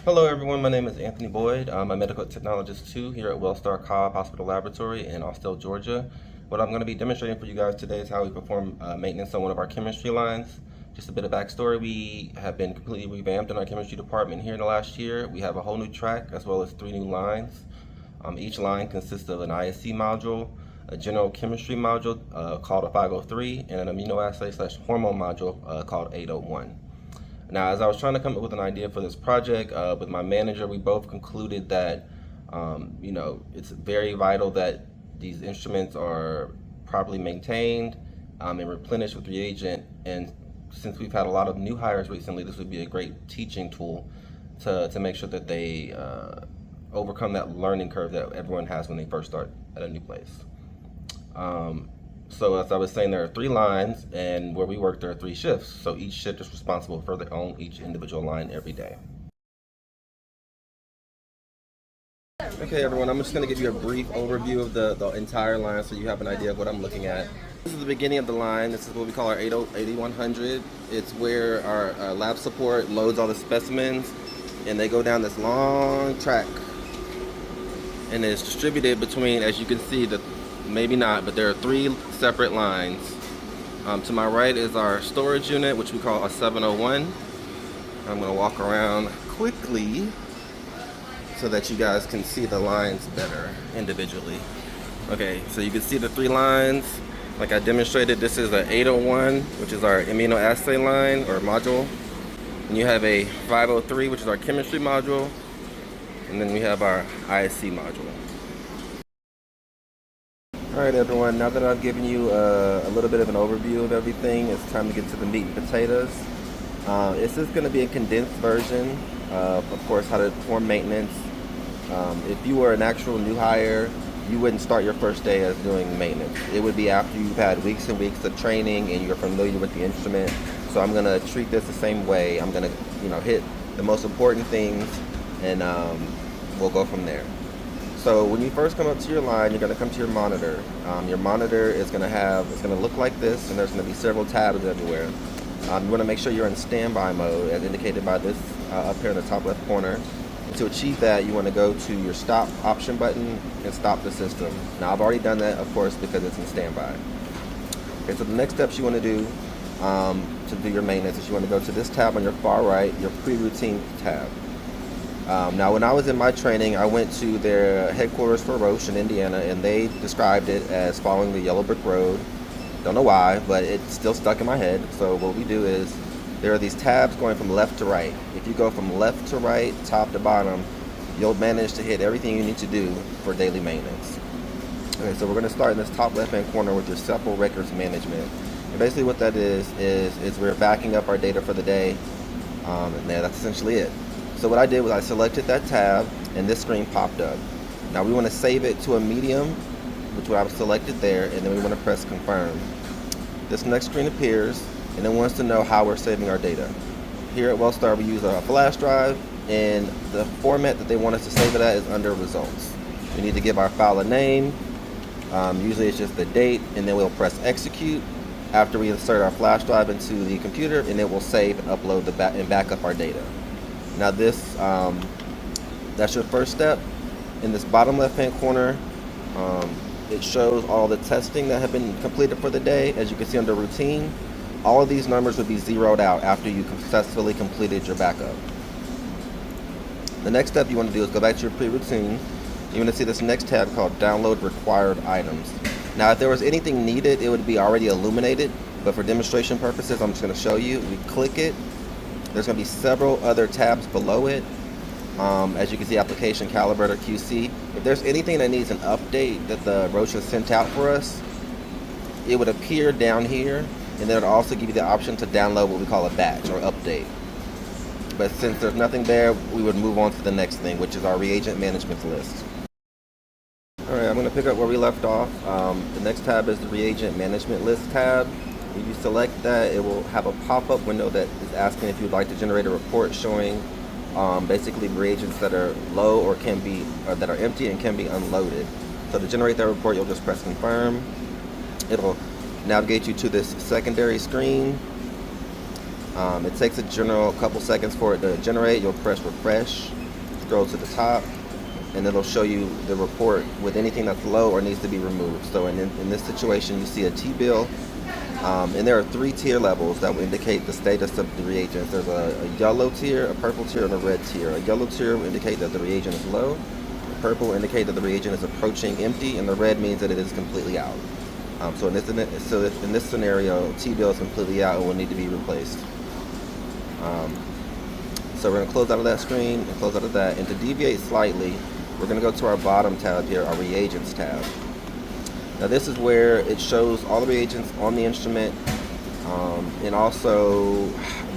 Hello everyone, my name is Anthony Boyd. I'm a medical technologist too here at Wellstar Cobb Hospital Laboratory in Austell, Georgia. What I'm going to be demonstrating for you guys today is how we perform maintenance on one of our chemistry lines. Just a bit of backstory, we have been completely revamped in our chemistry department here in the last year. We have a whole new track as well as 3 new lines. Each line consists of an ISC module, a general chemistry module called a 503, and an immunoassay/hormone module called 801. Now, as I was trying to come up with an idea for this project with my manager, we both concluded that it's very vital that these instruments are properly maintained and replenished with reagent. And since we've had a lot of new hires recently, this would be a great teaching tool to make sure that they overcome that learning curve that everyone has when they first start at a new place. So as I was saying, there are 3 lines, and where we work, there are 3 shifts. So each shift is responsible for their own each individual line every day. Okay, everyone, I'm just going to give you a brief overview of the entire line so you have an idea of what I'm looking at. This is the beginning of the line. This is what we call our 8100. It's where our lab support loads all the specimens, and they go down this long track. And it's distributed between, as you can see, maybe not, but there are 3 separate lines. To my right is our storage unit, which we call a 701. I'm going to walk around quickly so that you guys can see the lines better individually. Okay, so you can see the 3 lines. Like I demonstrated, this is an 801, which is our immunoassay line or module. And you have a 503, which is our chemistry module. And then we have our ISC module. Alright everyone, now that I've given you a little bit of an overview of everything, it's time to get to the meat and potatoes. This is going to be a condensed version of course, how to perform maintenance. If you were an actual new hire, you wouldn't start your first day as doing maintenance. It would be after you've had weeks and weeks of training and you're familiar with the instrument. So I'm going to treat this the same way. I'm going to hit the most important things, and we'll go from there. So when you first come up to your line, you're going to come to your monitor. Your monitor is going to look like this, and there's going to be several tabs everywhere. You want to make sure you're in standby mode, as indicated by this up here in the top left corner. And to achieve that, you want to go to your stop option button and stop the system. Now I've already done that, of course, because it's in standby. Okay, so the next steps you want to do to do your maintenance is you want to go to this tab on your far right, your pre-routine tab. Now, when I was in my training, I went to their headquarters for Roche in Indiana, and they described it as following the yellow brick road. Don't know why, but it's still stuck in my head. So what we do is, there are these tabs going from left to right. If you go from left to right, top to bottom, you'll manage to hit everything you need to do for daily maintenance. Okay, so we're going to start in this top left-hand corner with your Sepal Records Management. And basically what that is we're backing up our data for the day, and that's essentially it. So what I did was I selected that tab, and this screen popped up. Now we want to save it to a medium, which I've selected there, and then we want to press confirm. This next screen appears, and it wants to know how we're saving our data. Here at Wellstar, we use a flash drive, and the format that they want us to save it at is under results. We need to give our file a name. Usually it's just the date, and then we'll press execute after we insert our flash drive into the computer, and it will save and upload and back up our data. Now that's your first step. In this bottom left-hand corner, it shows all the testing that have been completed for the day. As you can see under routine, all of these numbers would be zeroed out after you successfully completed your backup. The next step you want to do is go back to your pre-routine. You want to see this next tab called Download Required Items. Now, if there was anything needed, it would be already illuminated, but for demonstration purposes, I'm just going to show you. We click it. There's going to be several other tabs below it. As you can see, Application, Calibrator, QC. If there's anything that needs an update that the Roche has sent out for us, it would appear down here, and then it'll also give you the option to download what we call a batch or update. But since there's nothing there, we would move on to the next thing, which is our reagent management list. Alright, I'm going to pick up where we left off. The next tab is the reagent management list tab. When you select that, it will have a pop-up window that is asking if you'd like to generate a report showing basically reagents that are low or that are empty and can be unloaded. So to generate that report, you'll just press confirm. It'll navigate you to this secondary screen. It takes a general couple seconds for it to generate. You'll press refresh, scroll to the top, and it'll show you the report with anything that's low or needs to be removed. So in this situation, you see a T-bill, and there are 3 tier levels that will indicate the status of the reagents. There's a yellow tier, a purple tier, and a red tier. A yellow tier will indicate that the reagent is low. The purple will indicate that the reagent is approaching empty, and the red means that it is completely out. So in this scenario, T-bill is completely out and will need to be replaced. So we're going to close out of that screen and close out of that. And to deviate slightly, we're going to go to our bottom tab here, our reagents tab. Now this is where it shows all the reagents on the instrument, and also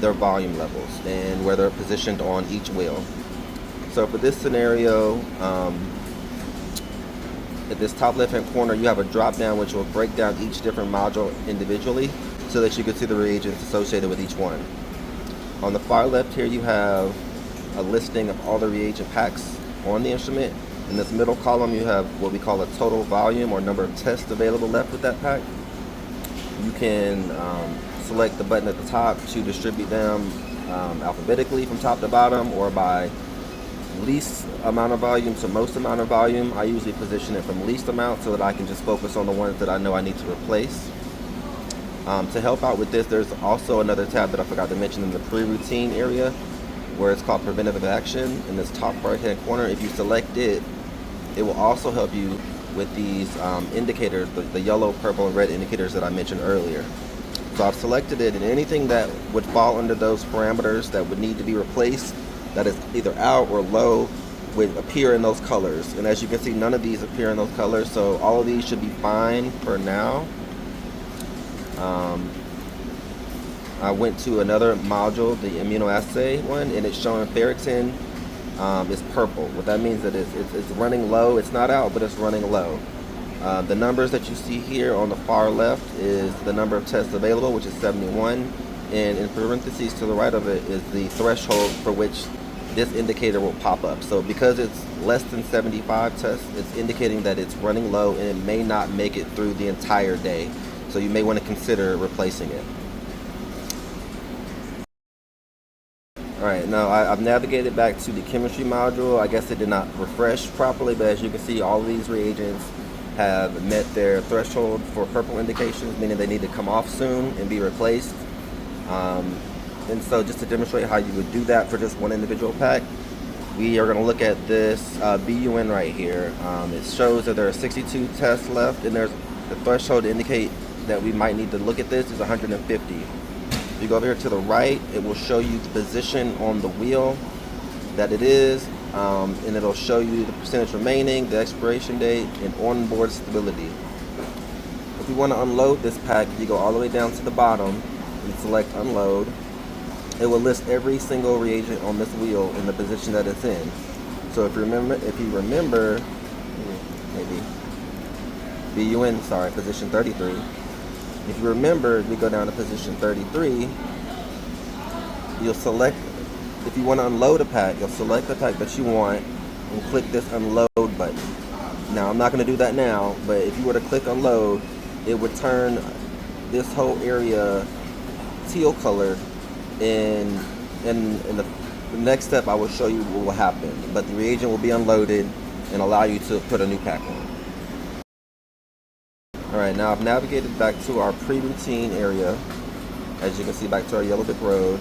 their volume levels and where they're positioned on each wheel. So for this scenario, at this top left hand corner, you have a drop down which will break down each different module individually so that you can see the reagents associated with each one. On the far left here, you have a listing of all the reagent packs on the instrument. In this middle column, you have what we call a total volume or number of tests available left with that pack. You can select the button at the top to distribute them alphabetically from top to bottom, or by least amount of volume to most amount of volume. I usually position it from least amount so that I can just focus on the ones that I know I need to replace. To help out with this, there's also another tab that I forgot to mention in the pre-routine area, where it's called preventative action. In this top right hand corner, if you select it, it will also help you with these indicators, the yellow, purple, and red indicators that I mentioned earlier. So I've selected it, and anything that would fall under those parameters that would need to be replaced, that is either out or low, would appear in those colors. And as you can see, none of these appear in those colors, so all of these should be fine for now. I went to another module, the immunoassay one, and it's showing ferritin is purple. What that means is that it's running low. It's not out, but it's running low. The numbers that you see here on the far left is the number of tests available, which is 71, and in parentheses to the right of it is the threshold for which this indicator will pop up. So because it's less than 75 tests, it's indicating that it's running low and it may not make it through the entire day. So you may want to consider replacing it. Alright, now I've navigated back to the chemistry module. I guess it did not refresh properly, but as you can see, all of these reagents have met their threshold for purple indications, meaning they need to come off soon and be replaced. And so just to demonstrate how you would do that for just one individual pack, we are going to look at this BUN right here. It shows that there are 62 tests left, and there's the threshold to indicate that we might need to look at this is 150. If you go over here to the right, it will show you the position on the wheel that it is, and it'll show you the percentage remaining, the expiration date, and onboard stability. If you want to unload this pack, you go all the way down to the bottom and select unload. It will list every single reagent on this wheel in the position that it's in. So if you remember, maybe BUN, sorry, position 33. If you remember, we go down to position 33, you'll select, if you want to unload a pack, you'll select the pack that you want and click this unload button. Now, I'm not going to do that now, but if you were to click unload, it would turn this whole area teal colored, and in the next step I will show you what will happen. But the reagent will be unloaded and allow you to put a new pack on. Alright, now I've navigated back to our pre-routine area. As you can see, back to our Yellow Brick Road.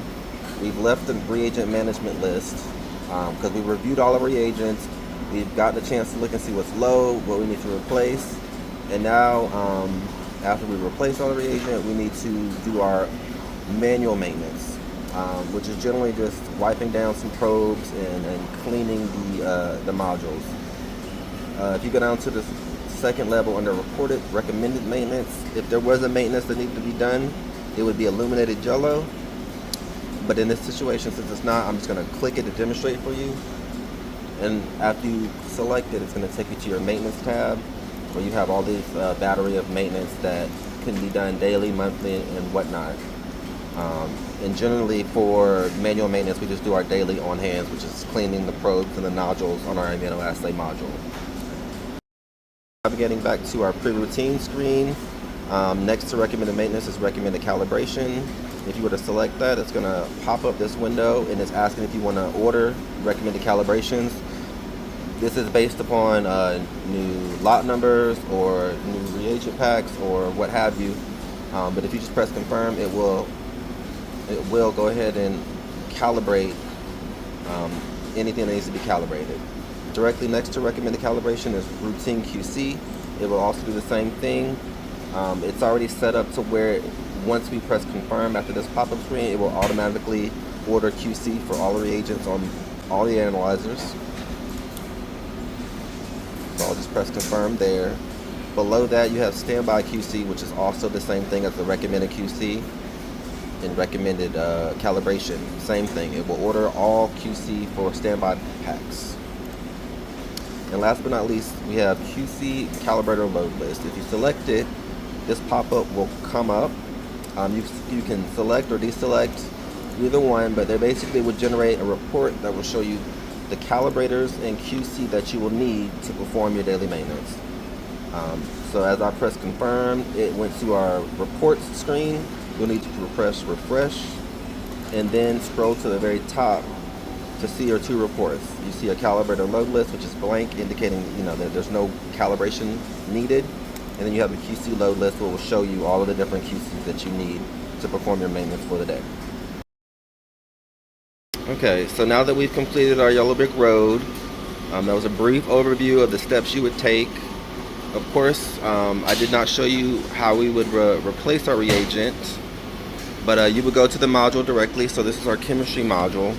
We've left the reagent management list because we reviewed all of our reagents. We've gotten a chance to look and see what's low, what we need to replace. And now, after we replace all the reagent, we need to do our manual maintenance, which is generally just wiping down some probes and cleaning the modules. If you go down to the second level under reported recommended maintenance, if there was a maintenance that needed to be done, it would be illuminated yellow. But in this situation, since it's not, I'm just going to click it to demonstrate for you. And after you select it, it's going to take you to your maintenance tab, where you have all these battery of maintenance that can be done daily, monthly, and whatnot. And generally for manual maintenance, we just do our daily on hands, which is cleaning the probes and the nodules on our immunoassay module. Navigating back to our pre-routine screen, next to recommended maintenance is recommended calibration. If you were to select that, it's going to pop up this window and it's asking if you want to order recommended calibrations. This is based upon new lot numbers or new reagent packs or what have you. But if you just press confirm, it will go ahead and calibrate anything that needs to be calibrated. Directly next to recommended calibration is routine QC. It will also do the same thing. It's already set up to where once we press confirm after this pop-up screen, it will automatically order QC for all the reagents on all the analyzers. So I'll just press confirm there. Below that you have standby QC, which is also the same thing as the recommended QC and recommended calibration. Same thing, it will order all QC for standby packs. And last but not least, we have QC calibrator load list. If you select it, this pop-up will come up. You can select or deselect either one, but they basically would generate a report that will show you the calibrators and QC that you will need to perform your daily maintenance. So as I press confirm, it went to our reports screen. You'll need to press refresh and then scroll to the very top to see your two reports. You see a calibrator load list, which is blank, indicating that there's no calibration needed. And then you have the QC load list, which will show you all of the different QCs that you need to perform your maintenance for the day. Okay, so now that we've completed our Yellow Brick Road, that was a brief overview of the steps you would take. Of course, I did not show you how we would replace our reagent, but you would go to the module directly. So this is our chemistry module.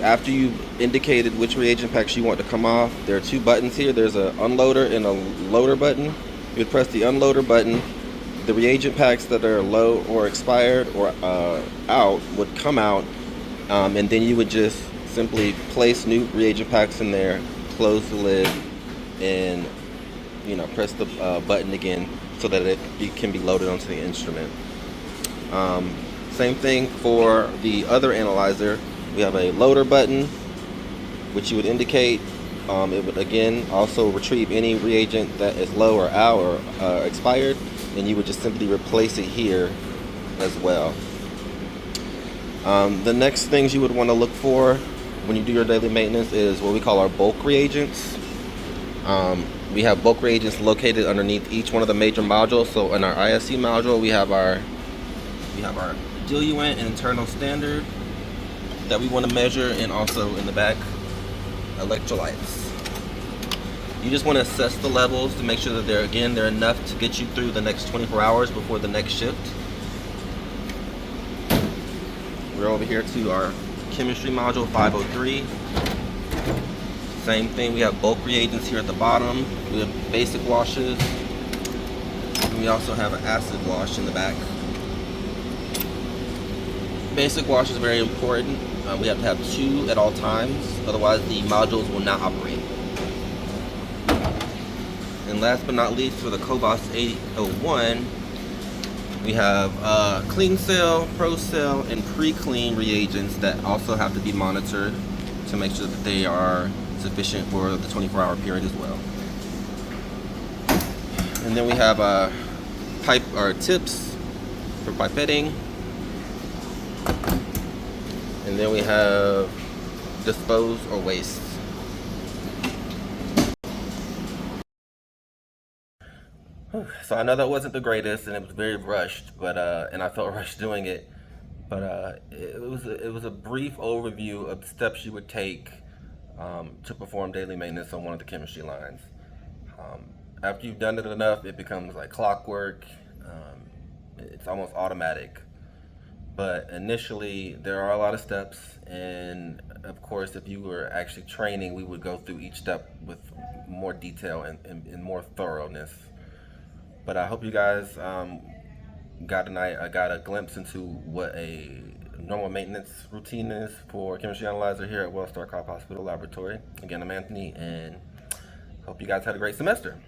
After you've indicated which reagent packs you want to come off, there are two buttons here. There's an unloader and a loader button. You would press the unloader button. The reagent packs that are low or expired or out would come out, and then you would just simply place new reagent packs in there, close the lid, and press the button again so that it can be loaded onto the instrument. Same thing for the other analyzer. We have a loader button, which you would indicate. It would again also retrieve any reagent that is low or out or expired, and you would just simply replace it here as well. The next things you would want to look for when you do your daily maintenance is what we call our bulk reagents. We have bulk reagents located underneath each one of the major modules. So in our ISC module, we have our diluent and internal standard that we want to measure, and also in the back, electrolytes. You just want to assess the levels to make sure that they're enough to get you through the next 24 hours before the next shift. We're over here to our chemistry module 503. Same thing, we have bulk reagents here at the bottom. We have basic washes, and we also have an acid wash in the back. Basic wash is very important. We have to have 2 at all times, otherwise the modules will not operate. And last but not least, for the Cobas 801, we have clean cell, pro cell, and pre-clean reagents that also have to be monitored to make sure that they are sufficient for the 24-hour period as well. And then we have tips for pipetting. And then we have dispose or waste. So I know that wasn't the greatest, and it was very rushed, but and I felt rushed doing it. But it was a brief overview of the steps you would take to perform daily maintenance on one of the chemistry lines. After you've done it enough, it becomes like clockwork. It's almost automatic. But initially, there are a lot of steps, and of course, if you were actually training, we would go through each step with more detail and more thoroughness. But I hope you guys got a glimpse into what a normal maintenance routine is for chemistry analyzer here at Wellstar Cobb Hospital Laboratory. Again, I'm Anthony, and hope you guys had a great semester.